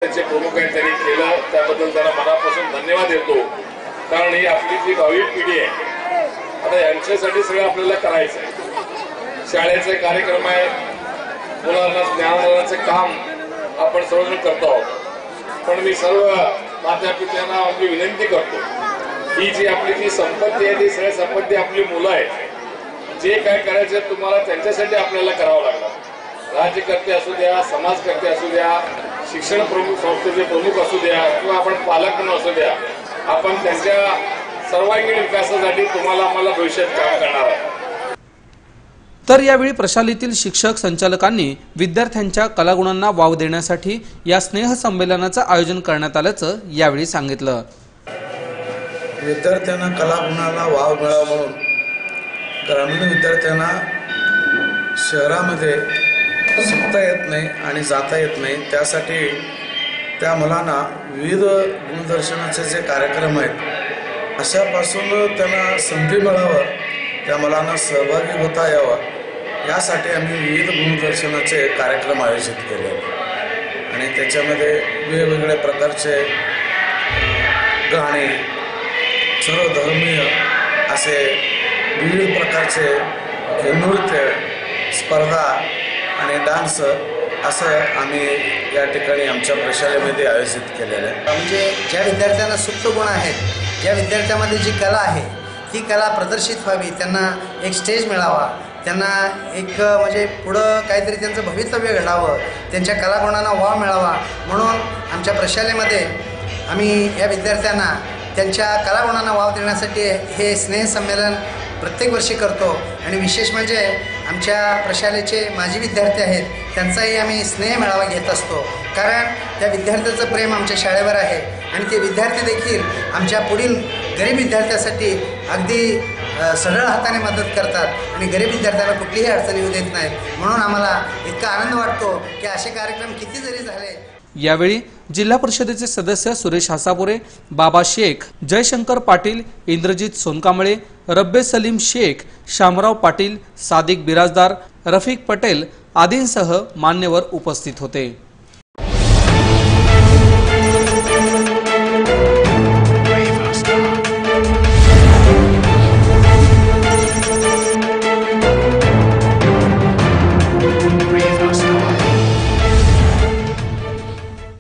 त्याचे प्रमुख आहेत त्यांनी केलं त्याबद्दल त्यांना मनापासून धन्यवाद देतो। कारण ही आपली जी भावी पिढी आहे आता यांच्यासाठी सगळं आपल्याला करायचं आहे। शाळेचे कार्यक्रम आहेत, मुलांना ज्ञानाचे काम आपण सर्वजण करतो आहोत। पण मी सर्व मातापित्यांना आपली विनंती करतो, ही जी आपली जी संपत्ती आहे ती सगळी संपत्ती आपली मुलं आहेत। जे काय करायचे तुम्हाला त्यांच्यासाठी आपल्याला करावं लागणार। राज्यकर्ते असू द्या, समाजकर्ते असू द्या, शिक्षण प्रमुख संस्थेचे प्रमुख असू द्या किंवा आपण पालक म्हणून असू द्या, आपण त्यांच्या सर्वांगीण विकासासाठी तुम्हाला आम्हाला भविष्यात काम करणार आहोत। तर यावेळी प्रशालेतील शिक्षक संचालकांनी विद्यार्थ्यांच्या कलागुणांना वाव देण्यासाठी या स्नेह संमेलनाचं आयोजन करण्यात आल्याचं यावेळी सांगितलं। विद्यार्थ्यांना कलागुणाला वाव मिळावा म्हणून ग्रामीण विद्यार्थ्यांना शहरामध्ये शिकता येत नाही आणि जाता येत नाही, त्यासाठी त्या मुलांना विविध गुणदर्शनाचे जे कार्यक्रम आहेत अशापासून त्यांना संधी मिळावं, त्या मुलांना सहभागी होता यावं यासाठी आम्ही विविध गुणदर्शनाचे कार्यक्रम आयोजित केले आणि त्याच्यामध्ये वेगवेगळ्या प्रकारचे गाणे, सर्वधर्मीय असे विविध प्रकारचे नृत्य स्पर्धा आणि डान्स असं आम्ही या ठिकाणी आमच्या प्रशालेमध्ये आयोजित केलेलं आहे। म्हणजे ज्या विद्यार्थ्यांना सुप्त गुण आहेत, ज्या विद्यार्थ्यामध्ये जी कला आहे ती कला प्रदर्शित व्हावी, त्यांना एक स्टेज मिळावा, त्यांना एक म्हणजे पुढं काहीतरी त्यांचं भवितव्य घडावं, त्यांच्या कलागुणांना वाव मिळावा म्हणून आमच्या प्रशालेमध्ये आम्ही या विद्यार्थ्यांना त्यांच्या कलागुणांना वाव देण्यासाठी हे स्नेह संमेलन प्रत्येक वर्षी करतो। आणि विशेष म्हणजे आमच्या प्रशालेचे माजी विद्यार्थी आहेत त्यांचाही आम्ही स्नेह मेळावा घेत असतो, कारण त्या विद्यार्थ्याचं प्रेम आमच्या शाळेवर आहे आणि ते विद्यार्थी देखील आमच्या पुढील गरीब विद्यार्थ्यासाठी अगदी सरळ हाताने मदत करतात आणि गरीब विद्यार्थ्याला कुठलीही अडचण येऊ देत नाहीत। म्हणून आम्हाला इतका आनंद वाटतो की असे कार्यक्रम किती जरी झाले। यावेळी जिल्हा परिषदेचे सदस्य सुरेश हासापुरे, बाबा शेख, जयशंकर पाटील, इंद्रजित सोनकांबळे, रब्बे सलीम शेख, शामराव पाटील, सादिक बिराजदार, रफिक पटेल आदींसह मान्यवर उपस्थित होते।